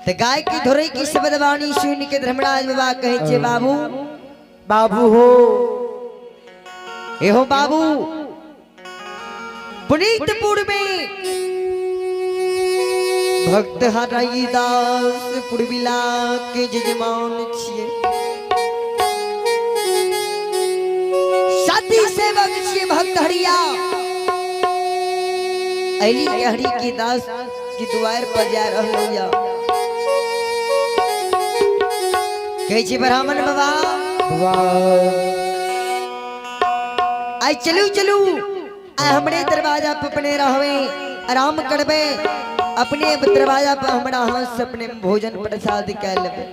ते गाय की धोरई की शब्द वाणी सुन के धर्मराज बाबा कहे छे बाबू बाबू हो ए हो बाबू पुनीतपुर में भक्त हराई दास पुरबिला के जजमान छिए साथी सेवक छिए भक्त हरिया अली के हरि की दास की द्वार पर जा रहलिया कहे छी ब्राह्मण बाबा आई चलू चलू आ हमरे दरवाजा पे अपने रहवे आराम करबे अपने दरवाजा पे हमरा हाथ से अपने भोजन प्रसाद कर लेबे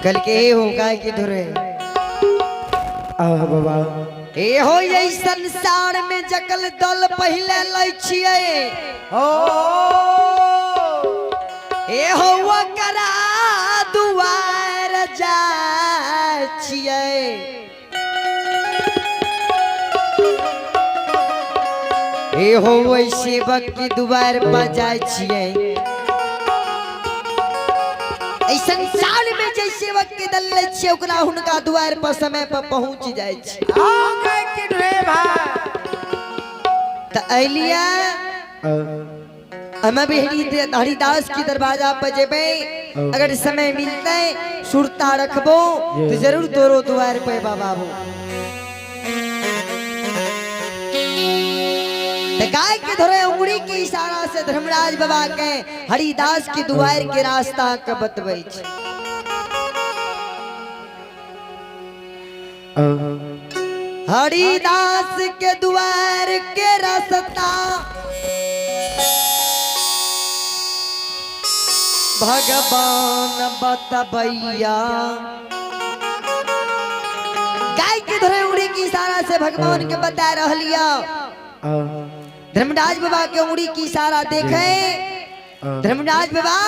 कल के हो गाय की धुरे बाबा ए हो ये संसार में जकल दल पहले लै छिए हो ए हो वकरा दुआर जा छिए ए हो वै सेवक की दुआर पर जाय छिए ऐ संसार में जे सेवक के दल लै छिए ओकरा हुनका दुआर पर समय पर पहुंच जाय छै गाय की रे भाई त अलिया हम भी हरिदास की दरवाजा पर जेबे अगर समय मिलते सुरता रखबो तो जरूर तोरो द्वार पे बाबा हो गाय के धोरे उंगली के इशारा से धर्मराज बाबा के हरिदास की द्वार के रास्ता के बतबै छै हरिदास के द्वार के रास्ता भगवान बतबैया गाय के धोरे उंगली की इशारा से भगवान के बता रहलिया धर्मराज बाबा के उंगली की इशारा देखे धर्मराज बाबा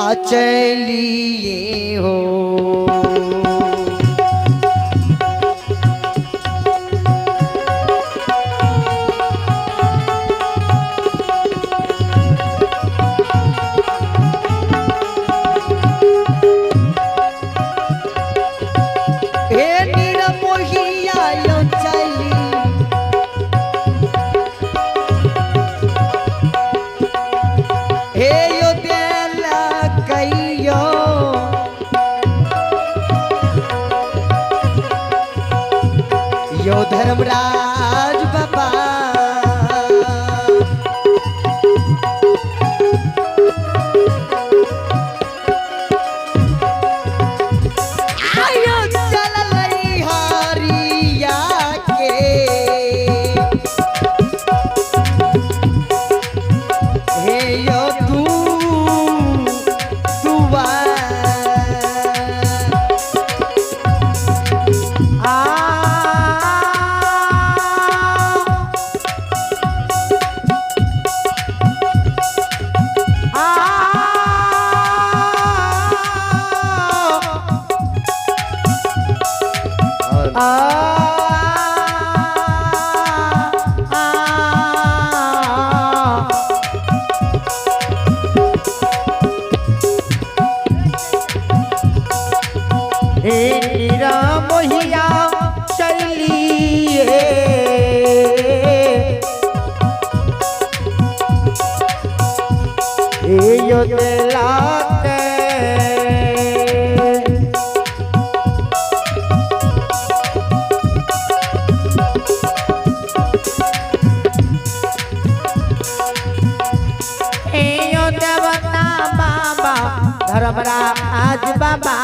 आ चलिए हो धर्मराज बाबा आयो चललई हरिया के हे यो तू मोहिया चलिए यो दिलाते यो देवता बाबा धर्मराज बाबा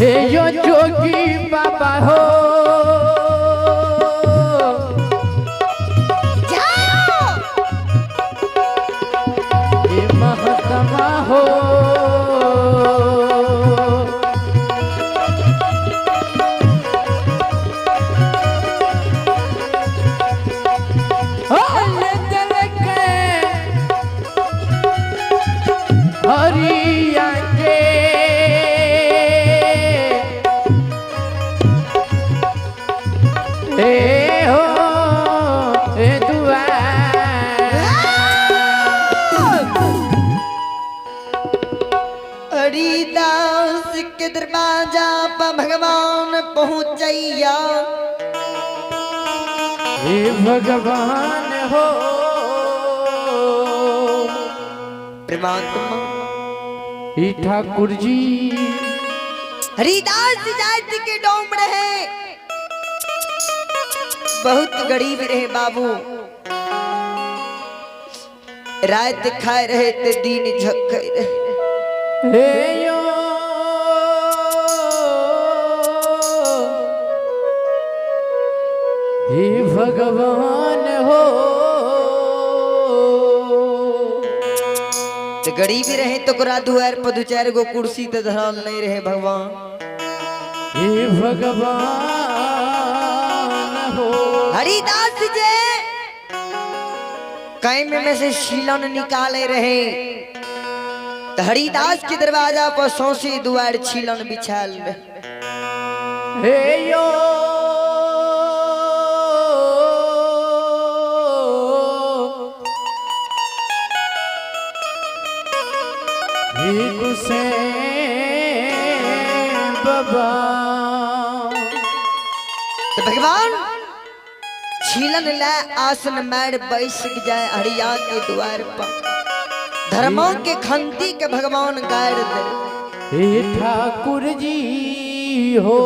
हे यो जोगी बाबा हो जाओ हे महात्मा हो ये दिल के हरिया के ए हो ए दुआ हरिदास के दरवाजा पर भगवान पहुंचैया हे भगवान हो परमात्मा हे ठाकुर जी हरिदास जाति के डोम रहे बहुत गरीब रहे बाबू रात खाए रहे ते दिन झक रहे हे यो हे भगवान हो तो गरीबी रहे तो कोरा दुआर पर दो चार गो कुर्सी तो धरल नहीं रहे भगवान हे भगवान हो हरिदास जे कैम में से शीलन निकाले रहे तो हरिदास के दरवाजा पर सौसे दुआर छीलन बिछाल रहे हे यो हे हुसैन बाबा तो भगवान छीलन ला आसन मार बैस जाए हरिया के द्वार पर धर्मों के खंती के भगवान गाड़ दे हे ठाकुर जी हो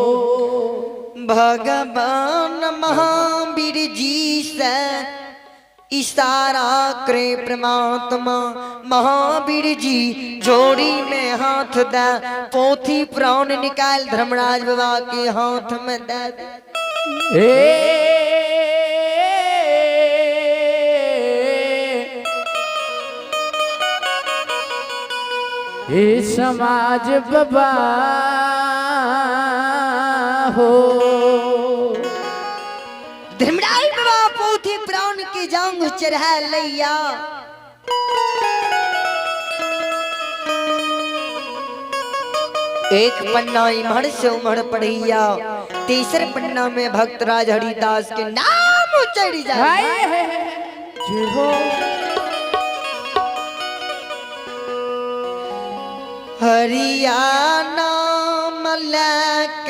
भगवान महावीर जी से इशारा करे परमात्मा महावीर जी जोड़ी में हाथ दे पोथी प्राण निकाल धर्मराज बाबा के हाथ में दे हे समाज बाबा हो धर्मराज बाबा पोथी प्राण के जांग चढ़ा लैया एक पन्ना इमड़ से उमड़ पड़ैया तीसरे पन्ना में भक्त राज हरिदास के नाम चढ़ जाए जय हो हरियाणा मलक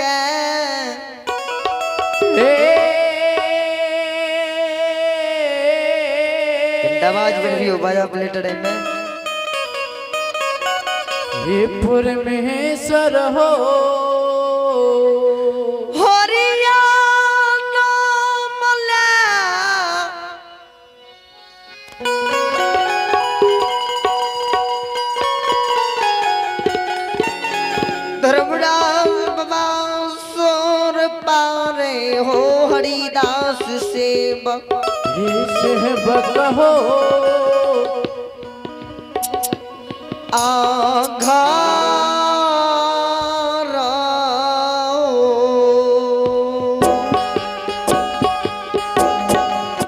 आवाज बन रही हो बाजा प्लेटर है में हे परमेश्वर हो हरियाणा मलक धर्मराज बाबा सोर पारे हो हरिदास सेवक हे सेवक हो आ